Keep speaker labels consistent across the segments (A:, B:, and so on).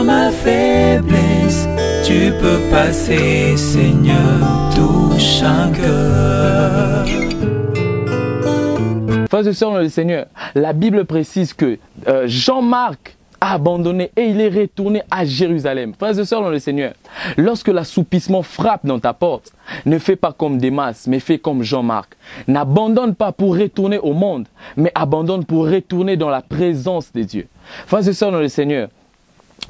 A: dans ma faiblesse, tu peux passer, Seigneur, touche un cœur.
B: Frères et sœurs dans le Seigneur, la Bible précise que Jean-Marc a abandonné et il est retourné à Jérusalem. Frères et sœurs dans le Seigneur, lorsque l'assoupissement frappe dans ta porte, ne fais pas comme Démas, mais fais comme Jean-Marc. N'abandonne pas pour retourner au monde, mais abandonne pour retourner dans la présence de Dieu. Frères et sœurs dans le Seigneur,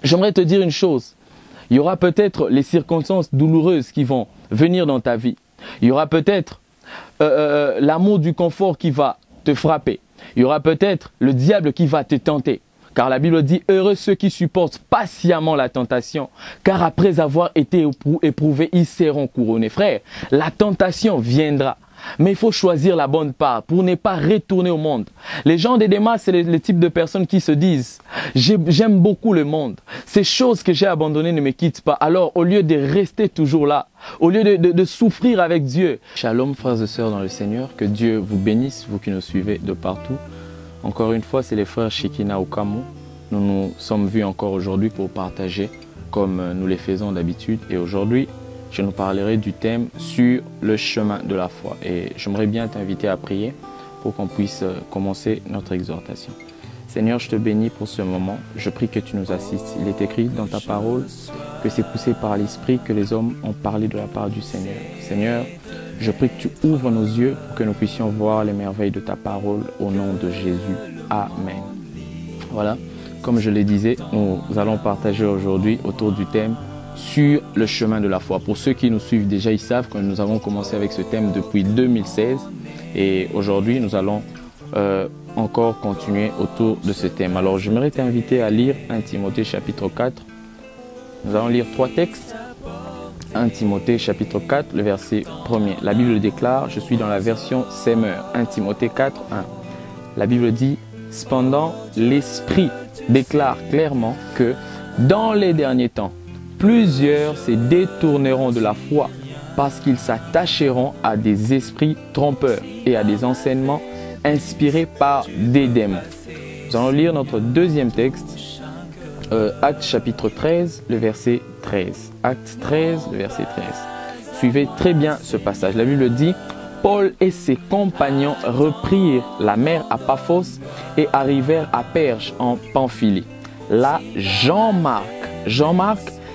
B: j'aimerais te dire une chose. Il y aura peut-être les circonstances douloureuses qui vont venir dans ta vie. Il y aura peut-être l'amour du confort qui va te frapper. Il y aura peut-être le diable qui va te tenter. Car la Bible dit, heureux ceux qui supportent patiemment la tentation, car après avoir été éprouvés, ils seront couronnés. Frère, la tentation viendra. Mais il faut choisir la bonne part pour ne pas retourner au monde. Les gens de Démas, c'est le type de personnes qui se disent « J'aime beaucoup le monde. Ces choses que j'ai abandonnées ne me quittent pas. » Alors, au lieu de rester toujours là, au lieu de souffrir avec Dieu. Shalom, frères et sœurs dans le Seigneur. Que Dieu vous bénisse, vous qui nous suivez de partout. Encore une fois, c'est les frères Shekina Okamu. Nous nous sommes vus encore aujourd'hui pour partager comme nous les faisons d'habitude. Et aujourd'hui, je nous parlerai du thème sur le chemin de la foi. Et j'aimerais bien t'inviter à prier pour qu'on puisse commencer notre exhortation. Seigneur, je te bénis pour ce moment. Je prie que tu nous assistes. Il est écrit dans ta parole que c'est poussé par l'Esprit que les hommes ont parlé de la part du Seigneur. Seigneur, je prie que tu ouvres nos yeux pour que nous puissions voir les merveilles de ta parole au nom de Jésus. Amen. Voilà, comme je le disais, nous allons partager aujourd'hui autour du thème sur le chemin de la foi. Pour ceux qui nous suivent déjà, ils savent que nous avons commencé avec ce thème depuis 2016 et aujourd'hui nous allons encore continuer autour de ce thème. Alors j'aimerais t'inviter à lire 1 Timothée chapitre 4. Nous allons lire 3 textes. 1 Timothée chapitre 4, le verset 1er. La Bible déclare, je suis dans la version Semeur. 1 Timothée 4, 1. La Bible dit, cependant l'Esprit déclare clairement que dans les derniers temps, plusieurs se détourneront de la foi parce qu'ils s'attacheront à des esprits trompeurs et à des enseignements inspirés par des démons. Nous allons lire notre deuxième texte, Actes chapitre 13, le verset 13. Actes 13, le verset 13. Suivez très bien ce passage. La Bible dit, Paul et ses compagnons reprirent la mer à Paphos et arrivèrent à Perge en Pamphylie. Là, Jean-Marc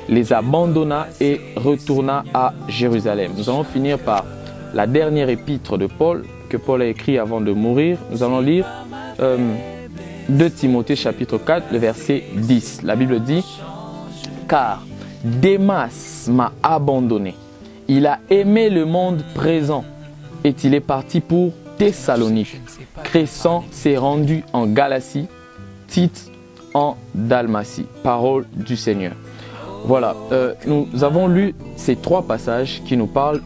B: les abandonna et retourna à Jérusalem. Nous allons finir par la dernière épître de Paul, que Paul a écrit avant de mourir. Nous allons lire 2 Timothée chapitre 4, le verset 10. La Bible dit, car Démas m'a abandonné. Il a aimé le monde présent et il est parti pour Thessalonique. Crescens s'est rendu en Galatie, Tite en Dalmatie. Parole du Seigneur. Voilà, nous avons lu ces 3 passages qui nous parlent,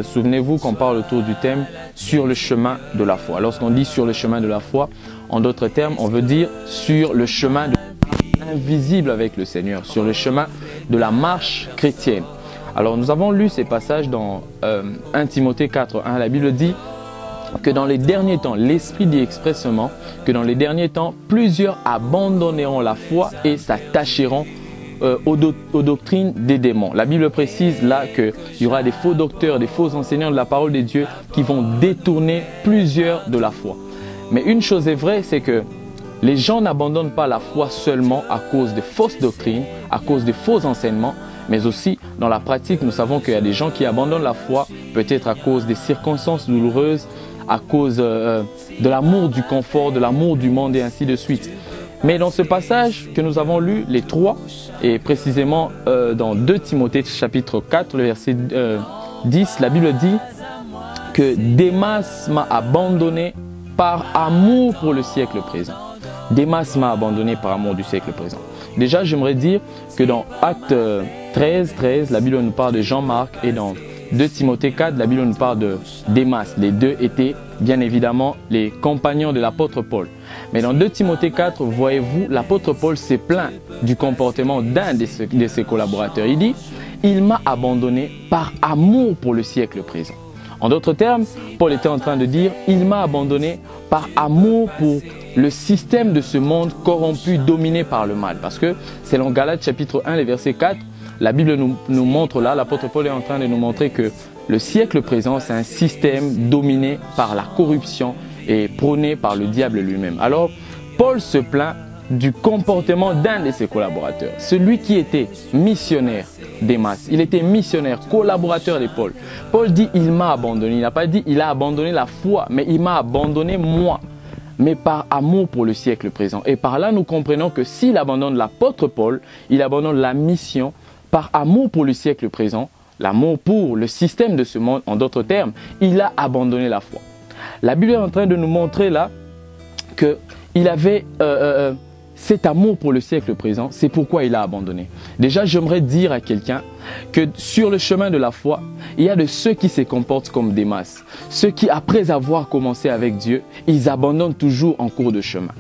B: souvenez-vous qu'on parle autour du thème sur le chemin de la foi. Lorsqu'on dit sur le chemin de la foi, en d'autres termes, on veut dire sur le chemin invisible avec le Seigneur, sur le chemin de la marche chrétienne. Alors nous avons lu ces passages dans 1 Timothée 4, 1. La Bible dit que dans les derniers temps, l'Esprit dit expressément que dans les derniers temps, plusieurs abandonneront la foi et s'attacheront aux doctrines des démons. La Bible précise là qu'il y aura des faux docteurs, des faux enseignants de la parole de Dieu qui vont détourner plusieurs de la foi. Mais une chose est vraie, c'est que les gens n'abandonnent pas la foi seulement à cause de fausses doctrines, à cause de faux enseignements, mais aussi dans la pratique, nous savons qu'il y a des gens qui abandonnent la foi, peut-être à cause des circonstances douloureuses, à cause de l'amour du confort, de l'amour du monde et ainsi de suite. Mais dans ce passage que nous avons lu, les 3, et précisément dans 2 Timothée chapitre 4, le verset 10, la Bible dit que Démas m'a abandonné par amour pour le siècle présent. Démas m'a abandonné par amour du siècle présent. Déjà, j'aimerais dire que dans Actes 13, la Bible nous parle de Jean-Marc et dans 2 Timothée 4, la Bible nous parle de Démas. Les deux étaient bien évidemment les compagnons de l'apôtre Paul. Mais dans 2 Timothée 4, voyez-vous, l'apôtre Paul s'est plaint du comportement d'un de ses collaborateurs. Il dit, il m'a abandonné par amour pour le siècle présent. En d'autres termes, Paul était en train de dire, il m'a abandonné par amour pour le système de ce monde corrompu, dominé par le mal. Parce que, selon Galates chapitre 1, les versets 4, la Bible nous montre là, l'apôtre Paul est en train de nous montrer que le siècle présent, c'est un système dominé par la corruption et prôné par le diable lui-même. Alors, Paul se plaint du comportement d'un de ses collaborateurs, celui qui était missionnaire Démas. Il était missionnaire, collaborateur de Paul. Paul dit, il m'a abandonné. Il n'a pas dit, il a abandonné la foi, mais il m'a abandonné moi, mais par amour pour le siècle présent. Et par là, nous comprenons que s'il abandonne l'apôtre Paul, il abandonne la mission par amour pour le siècle présent, l'amour pour le système de ce monde. En d'autres termes, il a abandonné la foi. La Bible est en train de nous montrer là qu'il avait cet amour pour le siècle présent. C'est pourquoi il a abandonné. Déjà, j'aimerais dire à quelqu'un que sur le chemin de la foi, il y a de ceux qui se comportent comme des masses. Ceux qui, après avoir commencé avec Dieu, ils abandonnent toujours en cours de chemin.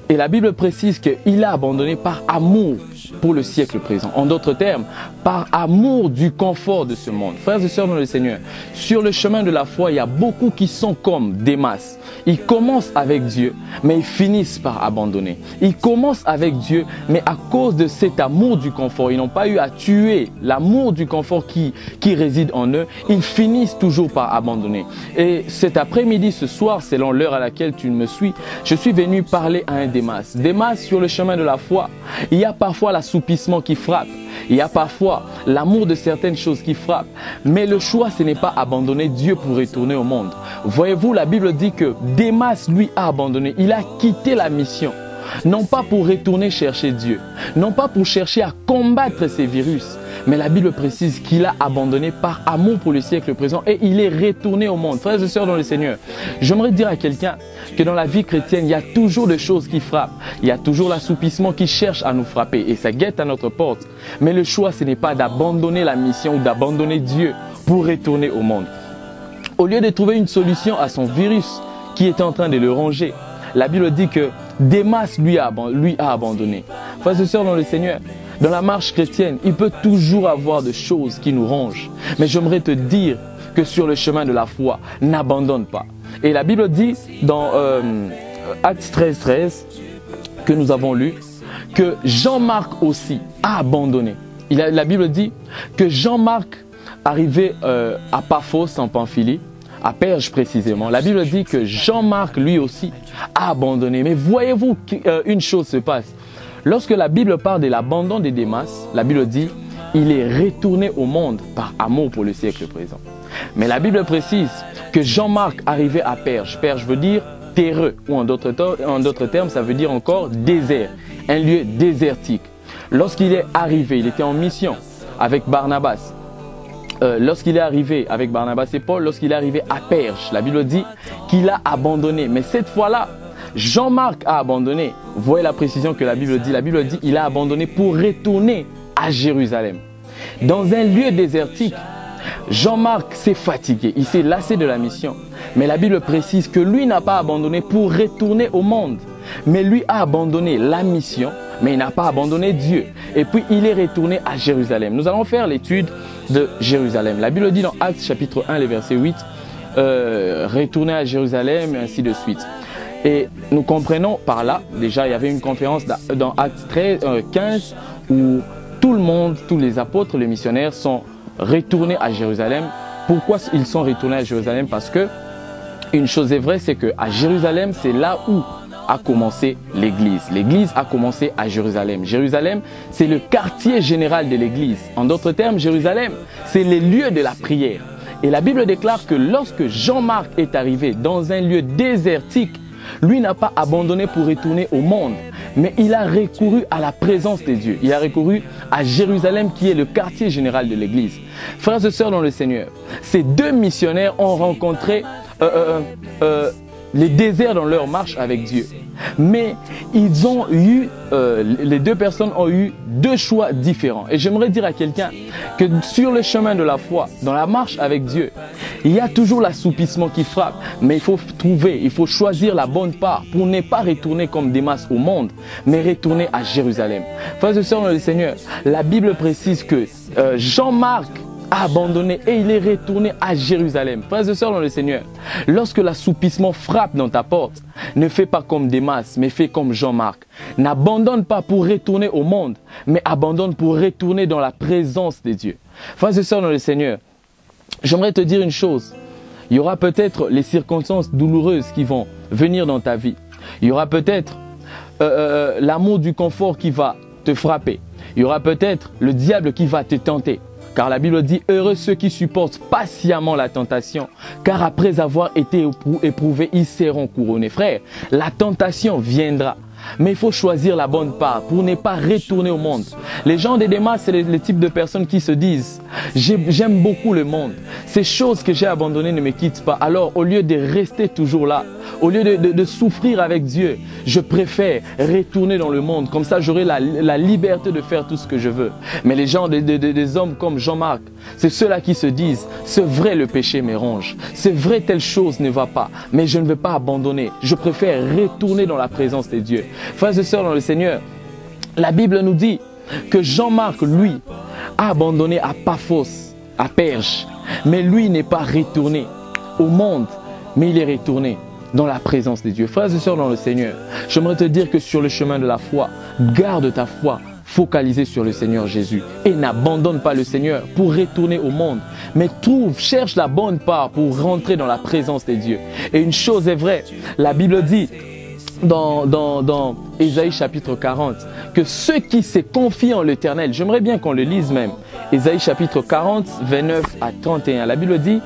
B: Et la Bible précise qu'il a abandonné par amour pour le siècle présent. En d'autres termes, par amour du confort de ce monde. Frères et sœurs dans le Seigneur, sur le chemin de la foi, il y a beaucoup qui sont comme des masses. Ils commencent avec Dieu, mais ils finissent par abandonner. Ils commencent avec Dieu, mais à cause de cet amour du confort, ils n'ont pas eu à tuer l'amour du confort qui réside en eux. Ils finissent toujours par abandonner. Et cet après-midi, ce soir, selon l'heure à laquelle tu me suis, je suis venu parler à un Démas. Démas, sur le chemin de la foi, il y a parfois l'assoupissement qui frappe. Il y a parfois l'amour de certaines choses qui frappent. Mais le choix, ce n'est pas abandonner Dieu pour retourner au monde. Voyez-vous, la Bible dit que Démas, lui, a abandonné. Il a quitté la mission. Non pas pour retourner chercher Dieu. Non pas pour chercher à combattre ces virus. Mais la Bible précise qu'il a abandonné par amour pour le siècle présent et il est retourné au monde. Frères et sœurs dans le Seigneur, j'aimerais dire à quelqu'un que dans la vie chrétienne, il y a toujours des choses qui frappent. Il y a toujours l'assoupissement qui cherche à nous frapper et ça guette à notre porte. Mais le choix, ce n'est pas d'abandonner la mission ou d'abandonner Dieu pour retourner au monde. Au lieu de trouver une solution à son virus qui était en train de le ronger, la Bible dit que Démas lui a abandonné. Frères et sœurs dans le Seigneur, dans la marche chrétienne, il peut toujours avoir des choses qui nous rongent. Mais j'aimerais te dire que sur le chemin de la foi, n'abandonne pas. Et la Bible dit dans Actes 13 que nous avons lu, que Jean-Marc aussi a abandonné. La Bible dit que Jean-Marc arrivé à Paphos en Pamphylie, à Perge précisément, la Bible dit que Jean-Marc lui aussi a abandonné. Mais voyez-vous qu'une chose se passe. Lorsque la Bible parle de l'abandon de Démas, la Bible dit il est retourné au monde par amour pour le siècle présent. Mais la Bible précise que Jean-Marc arrivait à Perge. Perge veut dire terreux, ou en d'autres termes, ça veut dire encore désert, un lieu désertique. Lorsqu'il est arrivé, il était en mission avec Barnabas. Lorsqu'il est arrivé avec Barnabas et Paul, lorsqu'il est arrivé à Perge, la Bible dit qu'il a abandonné. Mais cette fois-là, Jean-Marc a abandonné. Vous voyez la précision que la Bible dit. La Bible dit qu'il a abandonné pour retourner à Jérusalem. Dans un lieu désertique, Jean-Marc s'est fatigué, il s'est lassé de la mission. Mais la Bible précise que lui n'a pas abandonné pour retourner au monde. Mais lui a abandonné la mission, mais il n'a pas abandonné Dieu. Et puis il est retourné à Jérusalem. Nous allons faire l'étude de Jérusalem. La Bible dit dans Actes chapitre 1, les versets 8, retourner à Jérusalem et ainsi de suite. Et nous comprenons par là, déjà il y avait une conférence dans Actes 15 où tout le monde, tous les apôtres, les missionnaires sont retournés à Jérusalem. Pourquoi ils sont retournés à Jérusalem? Parce que une chose est vraie, c'est qu'à Jérusalem, c'est là où a commencé l'Église. L'Église a commencé à Jérusalem. Jérusalem, c'est le quartier général de l'Église. En d'autres termes, Jérusalem, c'est les lieux de la prière. Et la Bible déclare que lorsque Jean-Marc est arrivé dans un lieu désertique, lui n'a pas abandonné pour retourner au monde, mais il a recouru à la présence de Dieu. Il a recouru à Jérusalem qui est le quartier général de l'Église. Frères et sœurs dans le Seigneur, ces deux missionnaires ont rencontré les déserts dans leur marche avec Dieu. Mais ils ont eu, les deux personnes ont eu deux choix différents. Et j'aimerais dire à quelqu'un que sur le chemin de la foi, dans la marche avec Dieu, il y a toujours l'assoupissement qui frappe. Mais il faut trouver, il faut choisir la bonne part pour ne pas retourner comme Démas au monde, mais retourner à Jérusalem. Frères et sœurs dans le Seigneur, la Bible précise que Jean-Marc a abandonné et il est retourné à Jérusalem. Frères et sœurs dans le Seigneur, lorsque l'assoupissement frappe dans ta porte, ne fais pas comme Démas, mais fais comme Jean-Marc. N'abandonne pas pour retourner au monde, mais abandonne pour retourner dans la présence de Dieu. Frères et sœurs dans le Seigneur, j'aimerais te dire une chose. Il y aura peut-être les circonstances douloureuses qui vont venir dans ta vie. Il y aura peut-être l'amour du confort qui va te frapper. Il y aura peut-être le diable qui va te tenter. Car la Bible dit, heureux ceux qui supportent patiemment la tentation, car après avoir été éprouvés, ils seront couronnés. Frère, la tentation viendra. Mais il faut choisir la bonne part pour ne pas retourner au monde. Les gens de Démas, c'est le type de personnes qui se disent « J'aime beaucoup le monde. Ces choses que j'ai abandonnées ne me quittent pas. Alors, au lieu de rester toujours là, au lieu de souffrir avec Dieu, je préfère retourner dans le monde. Comme ça, j'aurai la liberté de faire tout ce que je veux. » Mais les gens, des hommes comme Jean-Marc, c'est ceux-là qui se disent « C'est vrai, le péché me ronge. C'est vrai, telle chose ne va pas. Mais je ne vais pas abandonner. Je préfère retourner dans la présence de Dieu. » Frères et sœurs dans le Seigneur, la Bible nous dit que Jean-Marc, lui, a abandonné à Paphos, à Perge. Mais lui n'est pas retourné au monde, mais il est retourné dans la présence de Dieu. Frères et sœurs dans le Seigneur, j'aimerais te dire que sur le chemin de la foi, garde ta foi focalisée sur le Seigneur Jésus et n'abandonne pas le Seigneur pour retourner au monde, mais cherche la bonne part pour rentrer dans la présence de Dieu. Et une chose est vraie, la Bible dit dans Ésaïe chapitre 40, que ceux qui se confient en l'Éternel, j'aimerais bien qu'on le lise même, Ésaïe chapitre 40, 29 à 31, la Bible dit,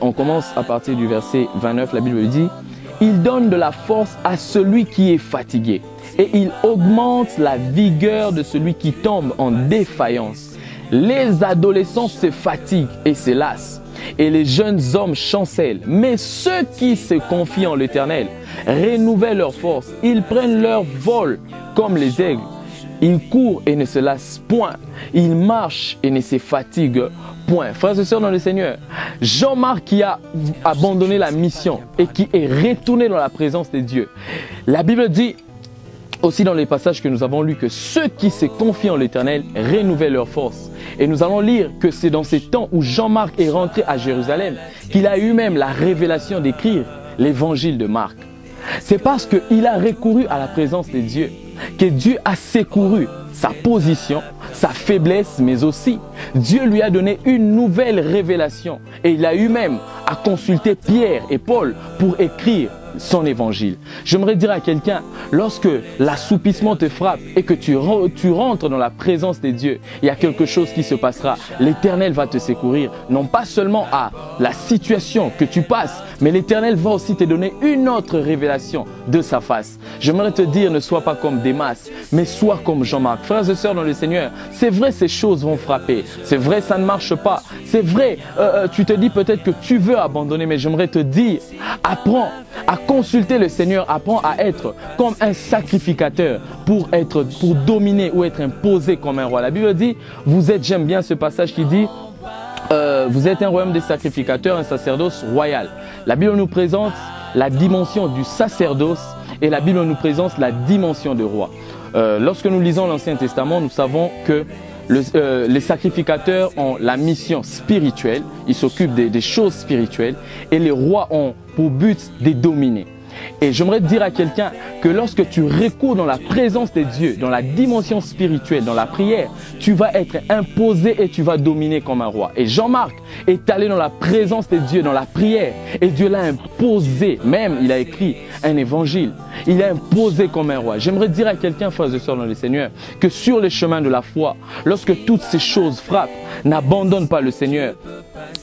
B: on commence à partir du verset 29, la Bible dit, « Il donne de la force à celui qui est fatigué, et il augmente la vigueur de celui qui tombe en défaillance. Les adolescents se fatiguent et se lassent, et les jeunes hommes chancellent. Mais ceux qui se confient en l'Éternel renouvellent leur force. Ils prennent leur vol comme les aigles. Ils courent et ne se lassent point. Ils marchent et ne se fatiguent point. » Frères et sœurs dans le Seigneur, Jean-Marc qui a abandonné la mission et qui est retourné dans la présence de Dieu. La Bible dit aussi dans les passages que nous avons lus que ceux qui se confient en l'Éternel renouvellent leur force. Et nous allons lire que c'est dans ces temps où Jean-Marc est rentré à Jérusalem qu'il a eu même la révélation d'écrire l'évangile de Marc. C'est parce qu'il a recouru à la présence de Dieu que Dieu a secouru sa position, sa faiblesse, mais aussi Dieu lui a donné une nouvelle révélation. Et il a eu même à consulter Pierre et Paul pour écrire son évangile. J'aimerais dire à quelqu'un, lorsque l'assoupissement te frappe et que tu rentres dans la présence de Dieu, il y a quelque chose qui se passera. L'Éternel va te secourir, non pas seulement à la situation que tu passes, mais l'Éternel va aussi te donner une autre révélation de sa face. J'aimerais te dire, ne sois pas comme Démas, mais sois comme Jean-Marc. Frères et sœurs dans le Seigneur, c'est vrai, ces choses vont frapper. C'est vrai, ça ne marche pas. C'est vrai, tu te dis peut-être que tu veux abandonner, mais j'aimerais te dire, apprends à consulter le Seigneur, apprends à être comme un sacrificateur pour dominer ou être imposé comme un roi. La Bible dit, j'aime bien ce passage qui dit, vous êtes un royaume des sacrificateurs, un sacerdoce royal. La Bible nous présente la dimension du sacerdoce et la Bible nous présente la dimension de roi. Lorsque nous lisons l'Ancien Testament, nous savons que les sacrificateurs ont la mission spirituelle, ils s'occupent des choses spirituelles et les rois ont pour but de dominer. Et j'aimerais dire à quelqu'un que lorsque tu recours dans la présence de Dieu, dans la dimension spirituelle, dans la prière, tu vas être imposé et tu vas dominer comme un roi. Et Jean-Marc est allé dans la présence de Dieu, dans la prière, et Dieu l'a imposé. Même, il a écrit un évangile. Il a imposé comme un roi. J'aimerais dire à quelqu'un, frères et sœurs dans le Seigneur, que sur le chemin de la foi, lorsque toutes ces choses frappent, n'abandonne pas le Seigneur.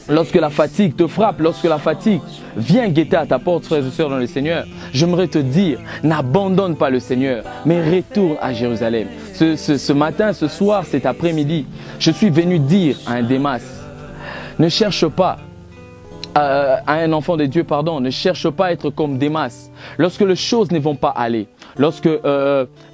B: Lorsque la fatigue te frappe, lorsque la fatigue vient guetter à ta porte, frères et sœurs dans le Seigneur, j'aimerais te dire, n'abandonne pas le Seigneur, mais retourne à Jérusalem. Ce matin, ce soir, cet après-midi, je suis venu dire à un Démas, ne cherche pas, à un enfant de Dieu, pardon, ne cherche pas à être comme Démas. Lorsque les choses ne vont pas aller, lorsque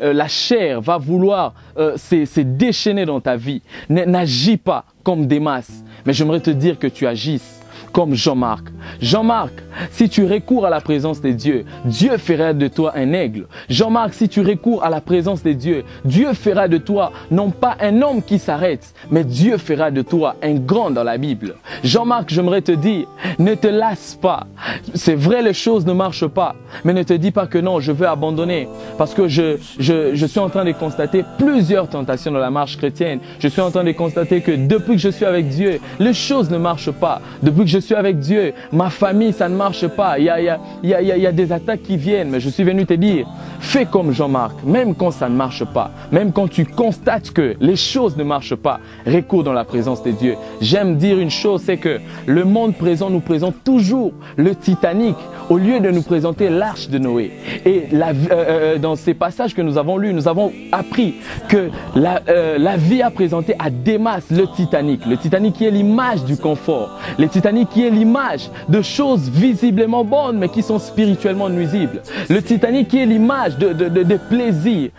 B: la chair va vouloir se déchaîner dans ta vie, n'agis pas comme Démas. Mais j'aimerais te dire que tu agisses comme Jean-Marc. Jean-Marc, si tu recours à la présence de Dieu, Dieu fera de toi un aigle. Jean-Marc, si tu recours à la présence de Dieu, Dieu fera de toi non pas un homme qui s'arrête, mais Dieu fera de toi un grand dans la Bible. Jean-Marc, j'aimerais te dire, ne te lasse pas. C'est vrai, les choses ne marchent pas, mais ne te dis pas que non, je veux abandonner. Parce que je suis en train de constater plusieurs tentations dans la marche chrétienne. Je suis en train de constater que depuis que je suis avec Dieu, les choses ne marchent pas. Depuis que je suis avec Dieu, ma famille, ça ne marche pas. Il y a des attaques qui viennent, mais je suis venu te dire, fais comme Jean-Marc, même quand ça ne marche pas, même quand tu constates que les choses ne marchent pas, recours dans la présence de Dieu. J'aime dire une chose, c'est que le monde présent nous présente toujours le Titanic au lieu de nous présenter l'arche de Noé. Et dans ces passages que nous avons lus, nous avons appris que la vie a présenté à Démas le Titanic. Le Titanic qui est l'image du confort. Le Titanic qui est l'image de choses visiblement bonnes mais qui sont spirituellement nuisibles. Le Titanic qui est l'image de plaisir.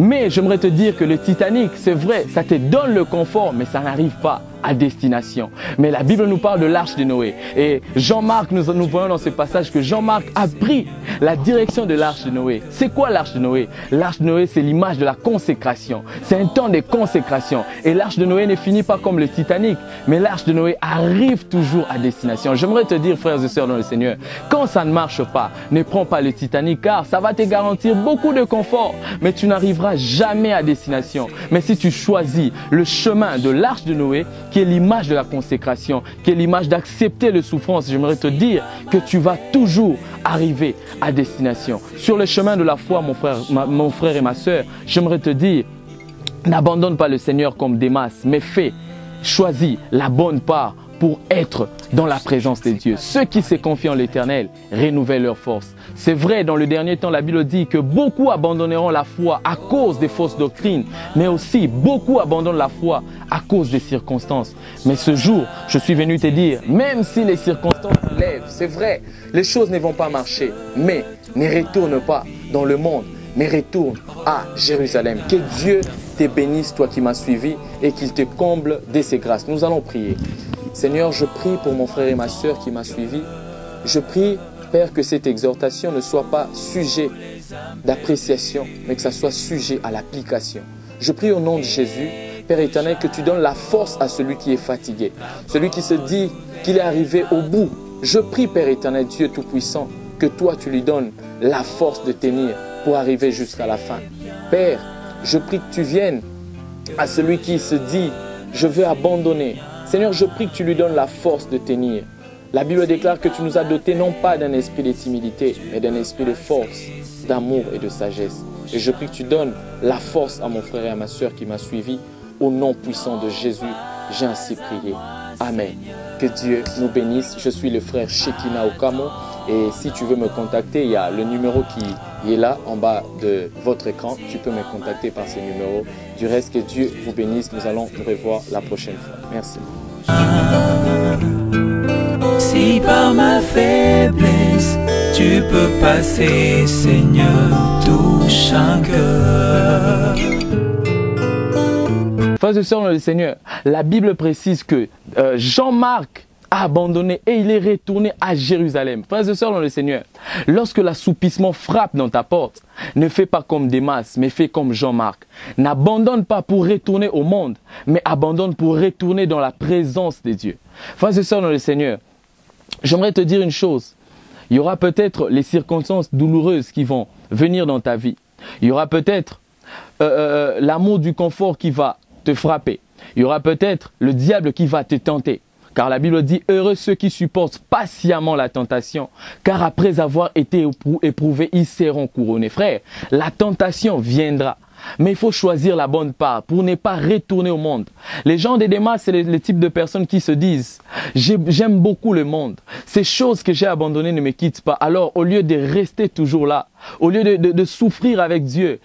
B: Mais j'aimerais te dire que le Titanic, c'est vrai, ça te donne le confort, mais ça n'arrive pas à destination. Mais la Bible nous parle de l'arche de Noé. Et Jean-Marc, nous voyons dans ce passage que Jean-Marc a pris la direction de l'arche de Noé. C'est quoi l'arche de Noé? L'arche de Noé, c'est l'image de la consécration. C'est un temps de consécration. Et l'arche de Noé ne finit pas comme le Titanic, mais l'arche de Noé arrive toujours à destination. J'aimerais te dire, frères et sœurs dans le Seigneur, quand ça ne marche pas, ne prends pas le Titanic, car ça va te garantir beaucoup de confort, mais tu n'arriveras jamais à destination. Mais si tu choisis le chemin de l'arche de Noé, qui est l'image de la consécration, qui est l'image d'accepter les souffrances, j'aimerais te dire que tu vas toujours arriver à destination. Sur le chemin de la foi, mon frère et ma sœur, j'aimerais te dire, n'abandonne pas le Seigneur comme Démas, mais choisis la bonne part pour être dans la présence de Dieu. Ceux qui se confient en l'Éternel renouvellent leur force. C'est vrai, dans le dernier temps, la Bible dit que beaucoup abandonneront la foi à cause des fausses doctrines, mais aussi beaucoup abandonnent la foi à cause des circonstances. Mais ce jour, je suis venu te dire, même si les circonstances se lèvent, c'est vrai, les choses ne vont pas marcher, mais ne retourne pas dans le monde, mais retourne à Jérusalem. Que Dieu te bénisse, toi qui m'as suivi, et qu'il te comble de ses grâces. Nous allons prier. Seigneur, je prie pour mon frère et ma sœur qui m'a suivi. Je prie, Père, que cette exhortation ne soit pas sujet d'appréciation, mais que ça soit sujet à l'application. Je prie au nom de Jésus, Père éternel, que tu donnes la force à celui qui est fatigué, celui qui se dit qu'il est arrivé au bout. Je prie, Père éternel, Dieu Tout-Puissant, que toi, tu lui donnes la force de tenir pour arriver jusqu'à la fin. Père, je prie que tu viennes à celui qui se dit, je veux abandonner. Seigneur, je prie que tu lui donnes la force de tenir. La Bible déclare que tu nous as dotés non pas d'un esprit de timidité, mais d'un esprit de force, d'amour et de sagesse. Et je prie que tu donnes la force à mon frère et à ma soeur qui m'a suivi. Au nom puissant de Jésus, j'ai ainsi prié. Amen. Que Dieu nous bénisse. Je suis le frère Shekinah Okamo. Et si tu veux me contacter, il y a le numéro qui est là en bas de votre écran. Tu peux me contacter par ce numéro. Du reste, que Dieu vous bénisse. Nous allons nous revoir la prochaine fois. Merci.
A: Si par ma faiblesse tu peux passer, Seigneur, touche un cœur.
B: Frères et sœurs dans le Seigneur, la Bible précise que Jean-Marc a abandonné et il est retourné à Jérusalem. Frères et sœurs dans le Seigneur, lorsque l'assoupissement frappe dans ta porte, ne fais pas comme Démas, mais fais comme Jean-Marc. N'abandonne pas pour retourner au monde, mais abandonne pour retourner dans la présence de Dieu. Frères et sœurs dans le Seigneur, j'aimerais te dire une chose. Il y aura peut-être les circonstances douloureuses qui vont venir dans ta vie. Il y aura peut-être l'amour du confort qui va te frapper. Il y aura peut-être le diable qui va te tenter. Car la Bible dit, heureux ceux qui supportent patiemment la tentation, car après avoir été éprouvés, ils seront couronnés. Frère, la tentation viendra. Mais il faut choisir la bonne part pour ne pas retourner au monde. Les gens de Démas, c'est le type de personnes qui se disent « J'aime beaucoup le monde. Ces choses que j'ai abandonnées ne me quittent pas. » Alors, au lieu de rester toujours là, au lieu de souffrir avec Dieu,